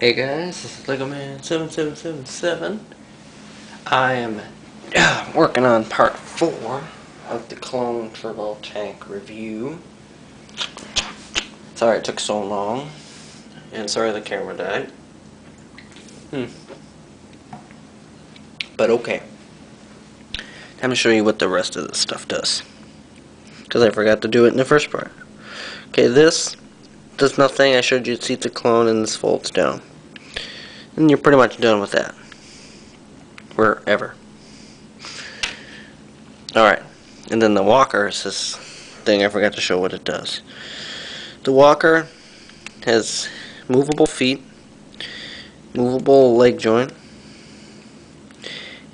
Hey guys, this is LegoMan7777. I am working on part 4 of the Clone Turbo Tank review. Sorry it took so long, and sorry the camera died. But okay. Time to show you what the rest of this stuff does, because I forgot to do it in the first part. Okay, this does nothing. I showed you it seats the clone and this folds down. And you're pretty much done with that. Wherever. Alright. And then the walker is this thing I forgot to show what it does. The walker has movable feet, movable leg joint,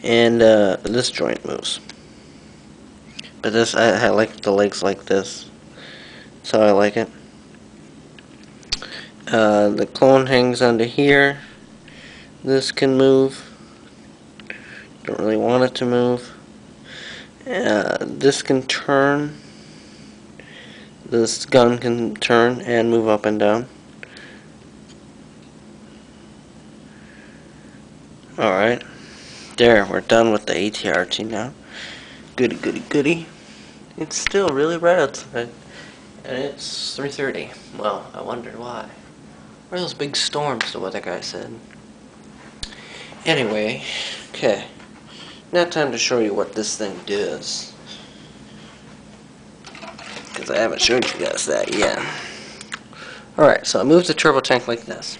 and this joint moves. But this, I like the legs like this. That's how I like it. The clone hangs onto here. This can move. Don't really want it to move. This can turn. This gun can turn and move up and down. Alright. There, we're done with the ATRT now. Goody, goody, goody. It's still really bright outside. And it's 3:30. Well, I wondered why. Where are those big storms, the weather guy said. Anyway, okay. Now time to show you what this thing does. Because I haven't showed you guys that yet. Alright, so I move the turbo tank like this.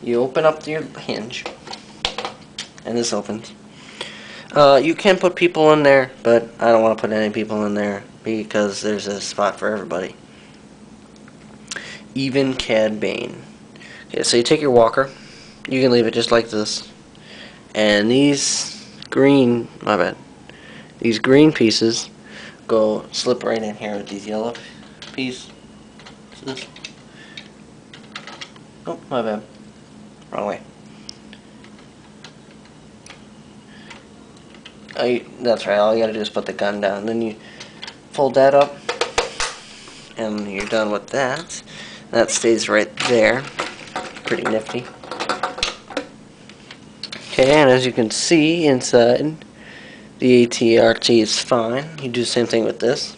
You open up your hinge. And this opens. You can put people in there, but I don't want to put any people in there because there's a spot for everybody. Even Cad Bane. Okay, so you take your walker. You can leave it just like this. And these green, these green pieces go slip right in here with these yellow pieces. Oh, my bad. Wrong way. That's right, all you gotta do is put the gun down. Then you fold that up, and you're done with that. That stays right there. Pretty nifty. Okay, and as you can see inside, the ATRT is fine. You do the same thing with this.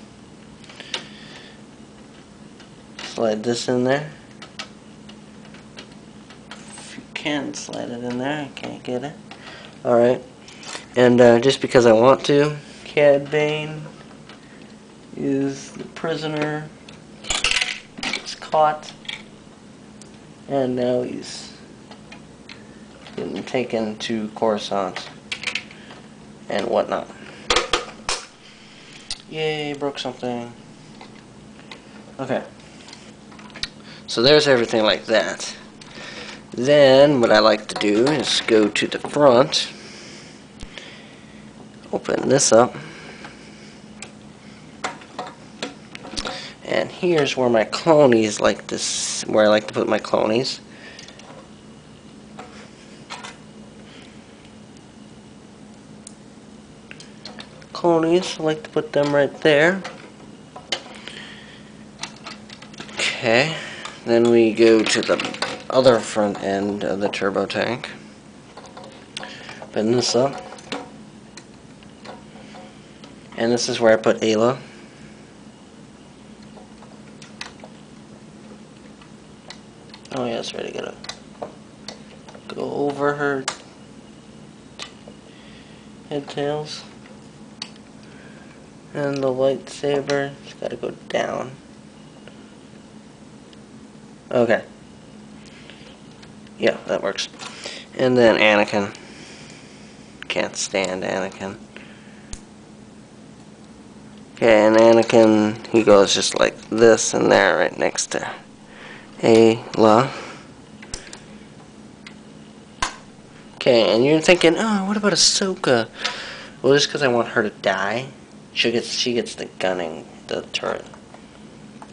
Slide this in there. If you can slide it in there, I can't get it. Alright. And just because I want to, Cad Bane is the prisoner. He's caught. And now he's getting taken to Coruscant and whatnot. Yay, broke something. Okay. So there's everything like that. Then what I like to do is go to the front. Open this up. And here's where my clonies like this, where I like to put my clonies. Clonies, I like to put them right there. Okay, then we go to the other front end of the turbo tank. Open this up. And this is where I put Aayla. Oh yeah, it's ready to go over her head tails. And the lightsaber, it's gotta go down. Okay. Yeah, that works. And then Anakin. Can't stand Anakin. Okay, and Anakin, he goes just like this and there, right next to Aayla. Okay, and you're thinking, oh, what about Ahsoka? Well, just because I want her to die, she gets the gunning, the turret.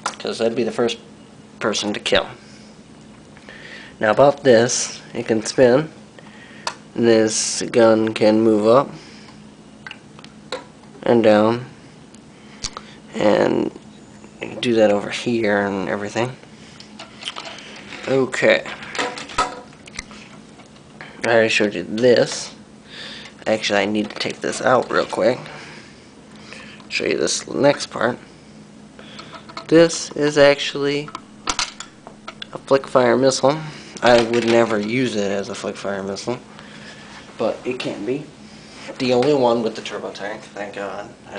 Because that'd be the first person to kill. Now about this, it can spin. This gun can move up and down. And you can do that over here and everything. Okay. I already showed you this. Actually, I need to take this out real quick. Show you this next part. This is actually a flick fire missile. I would never use it as a flick fire missile, but it can be. The only one with the turbo tank, thank God. I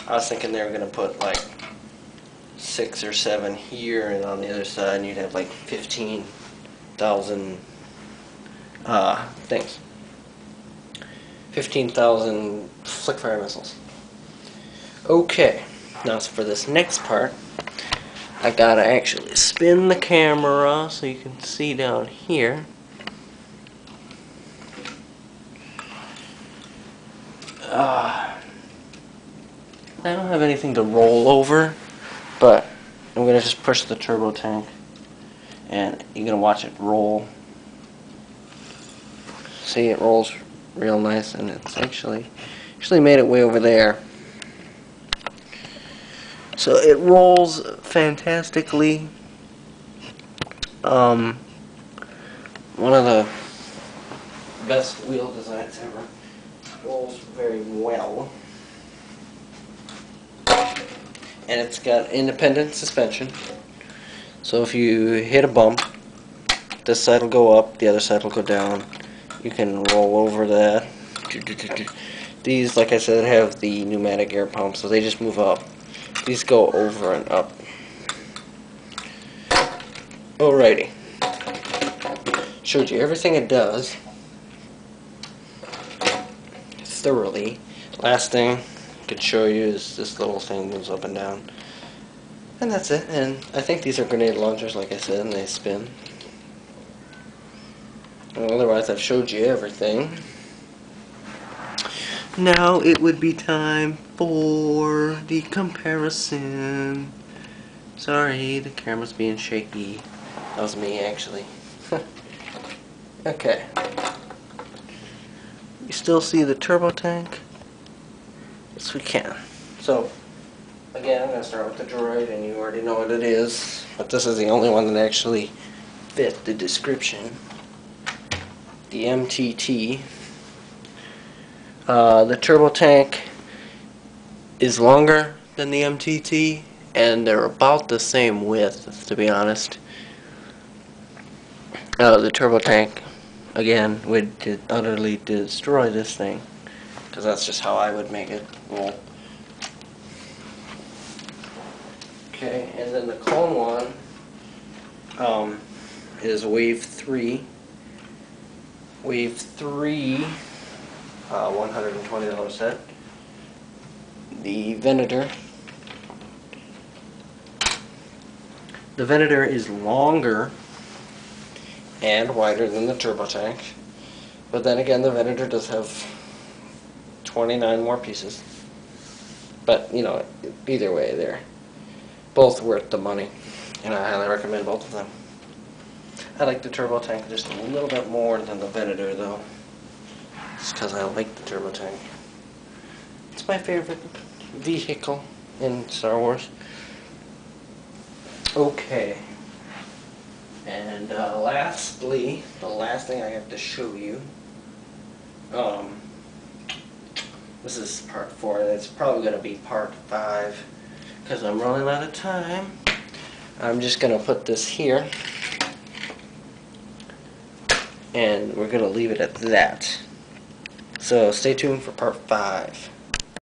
was thinking they were going to put like 6 or 7 here, and on the other side you'd have like 15,000 things. 15,000 flick fire missiles. Okay, now for this next part, I gotta actually spin the camera so you can see down here. I don't have anything to roll over, but I'm gonna just push the turbo tank, and you're gonna watch it roll. See, it rolls real nice, and it's actually made it way over there. So it rolls fantastically. One of the best wheel designs ever. Rolls very well. And it's got independent suspension. So if you hit a bump, this side will go up, the other side will go down. You can roll over that. These, like I said, have the pneumatic air pump, so they just move up. These go over and up. Alrighty. Showed you everything it does thoroughly. Last thing I could show you is this little thing moves up and down. And that's it. And I think these are grenade launchers, like I said, and they spin. Well, otherwise, I've showed you everything. Now it would be time for the comparison. Sorry, the camera's being shaky. That was me, actually. Okay. You still see the turbo tank? Yes, we can. So, again, I'm going to start with the droid, and you already know what it is. But this is the only one that actually fit the description. The MTT. The turbo tank is longer than the MTT, and they're about the same width, to be honest. The turbo tank, again, would utterly destroy this thing, because that's just how I would make it roll. Okay, and then the clone one is Wave 3. Wave 3, $120 set. The Venator. The Venator is longer and wider than the turbo tank, but then again, the Venator does have 29 more pieces. But you know, either way, they're both worth the money, and I highly recommend both of them. I like the turbo tank just a little bit more than the Venator, though, just because I like the turbo tank. It's my favorite vehicle in Star Wars. Okay. And lastly, the last thing I have to show you, this is part 4, and it's probably going to be part 5, because I'm running out of time. I'm just going to put this here, and we're going to leave it at that. So stay tuned for part 5.